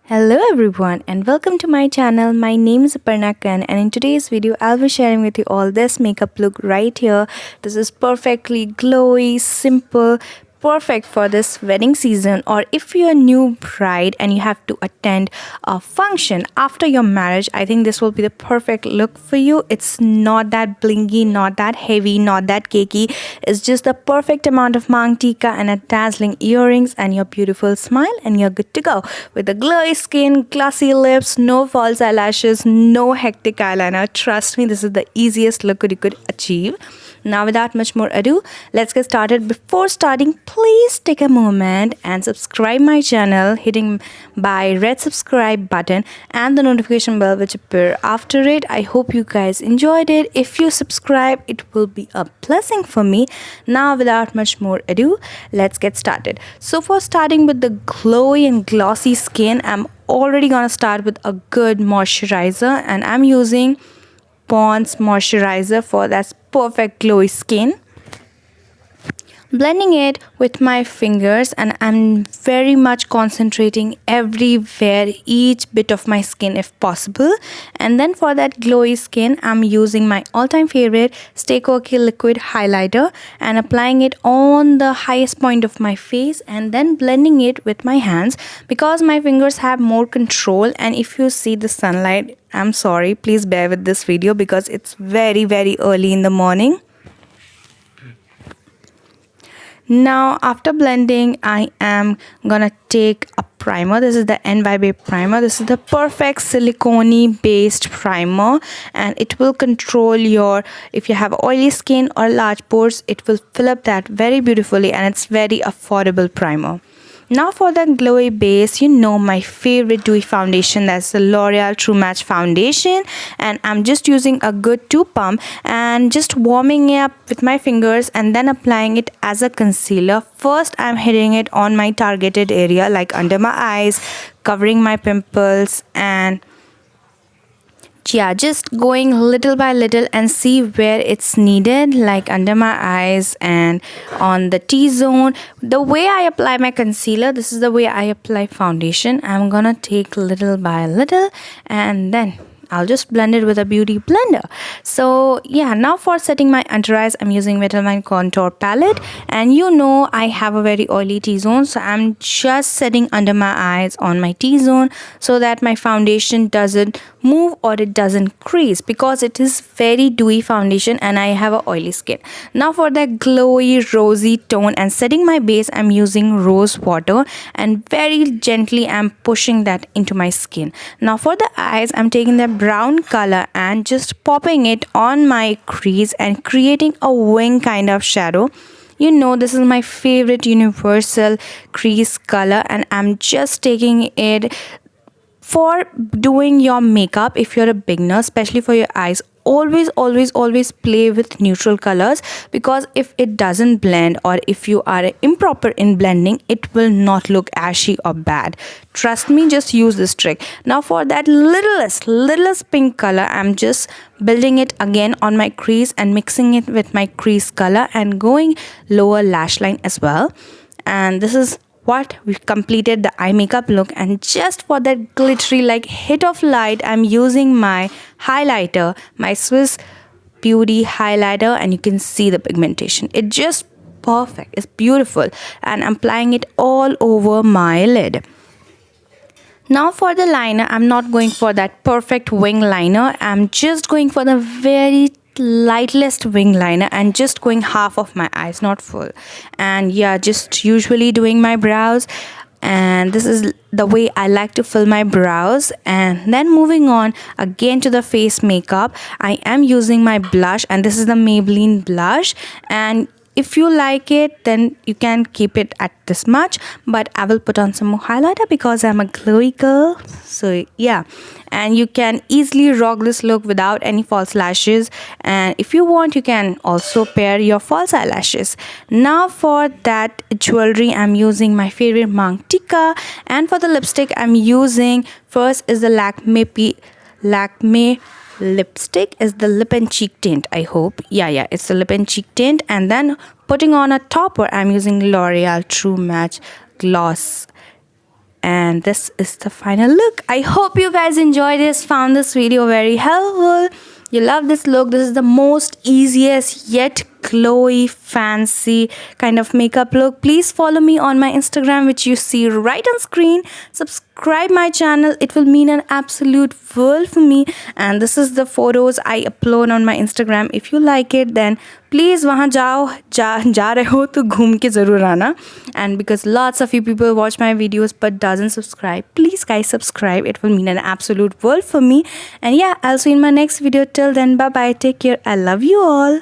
Hello everyone and welcome to my channel. My name is Aparna Khan and in today's video I'll be sharing with you all this makeup look right here. This is perfectly glowy, simple, perfect for this wedding season, or if you're a new bride and you have to attend a function after your marriage. I think this will be the perfect look for you. It's not that blingy, not that heavy, not that cakey. It's just the perfect amount of mang tika and a dazzling earrings and your beautiful smile and you're good to go. With a glowy skin, glossy lips, no false eyelashes, no hectic eyeliner. Trust me, this is the easiest look you could achieve. Now without much more ado, let's get started. Before starting, please take a moment and subscribe my channel hitting by red subscribe button and the notification bell which appear after it. I hope you guys enjoyed it. If you subscribe, it will be a blessing for me. Now without much more ado, let's get started. So for starting with the glowy and glossy skin, I'm already gonna start with a good moisturizer and I'm using Pond's moisturizer for that perfect glowy skin. Blending it with my fingers and I'm very much concentrating everywhere, each bit of my skin if possible. And then for that glowy skin, I'm using my all-time favorite Stay Cookie liquid highlighter and applying it on the highest point of my face and then blending it with my hands because my fingers have more control. And if you see the sunlight, I'm sorry, please bear with this video because it's very early in the morning. Now after blending, I am gonna take a primer. This is the NYB primer. This is the perfect silicone based primer and it will control your, if you have oily skin or large pores, it will fill up that very beautifully and it's very affordable primer. Now for the glowy base, you know my favorite dewy foundation, that's the L'Oreal True Match foundation, and I'm just using a good 2 pump and just warming it up with my fingers and then applying it as a concealer. First I'm hitting it on my targeted area like under my eyes, covering my pimples, and yeah, just going little by little and see where it's needed, like under my eyes and on the T-zone. The way I apply my concealer, this is the way I apply foundation. I'm gonna take little by little and then I'll just blend it with a beauty blender. So yeah, now for setting my under eyes, I'm using Vitamin Contour palette, and you know I have a very oily T-zone, so I'm just setting under my eyes on my T-zone so that my foundation doesn't move or it doesn't crease because it is very dewy foundation and I have a oily skin. Now for that glowy rosy tone and setting my base, I'm using rose water and very gently I'm pushing that into my skin. Now for the eyes, I'm taking the brown color and just popping it on my crease and creating a wing kind of shadow. You know this is my favorite universal crease color and I'm just taking it for doing your makeup. If you're a beginner, especially for your eyes, always play with neutral colors because if it doesn't blend or if you are improper in blending, it will not look ashy or bad. Trust me, just use this trick. Now for that littlest pink color, I'm just building it again on my crease and mixing it with my crease color and going lower lash line as well. And this is what we've completed the eye makeup look. And just for that glittery like hit of light, I'm using my highlighter, my Swiss Beauty highlighter, and you can see the pigmentation. It's just perfect, it's beautiful, and I'm applying it all over my lid. Now for the liner, I'm not going for that perfect wing liner. I'm just going for the very lightest wing liner and just going half of my eyes, not full. And yeah, just usually doing my brows, and this is the way I like to fill my brows. And then moving on again to the face makeup, I am using my blush, and this is the Maybelline blush, and if you like it, then you can keep it at this much, but I will put on some more highlighter because I'm a glowy girl. So yeah, and you can easily rock this look without any false lashes, and if you want, you can also pair your false eyelashes. Now for that jewelry, I'm using my favorite mang tika, and for the lipstick, I'm using, first is the Lakme lipstick, is the lip and cheek tint, I hope. Yeah, it's the lip and cheek tint. And then putting on a topper, I'm using L'Oreal True Match gloss and this is the final look. I hope you guys enjoyed this, found this video very helpful. You love this look. This is the most easiest yet glowy, fancy kind of makeup look. Please follow me on my Instagram, which you see right on screen. Subscribe my channel. It will mean an absolute world for me. And this is the photos I upload on my Instagram. If you like it, then please wahan ja rahe ho to ghum ke zarur aana. And because lots of you people watch my videos but doesn't subscribe, please guys subscribe. It will mean an absolute world for me. And yeah, I'll see you in my next video. Till then, bye bye, take care. I love you all.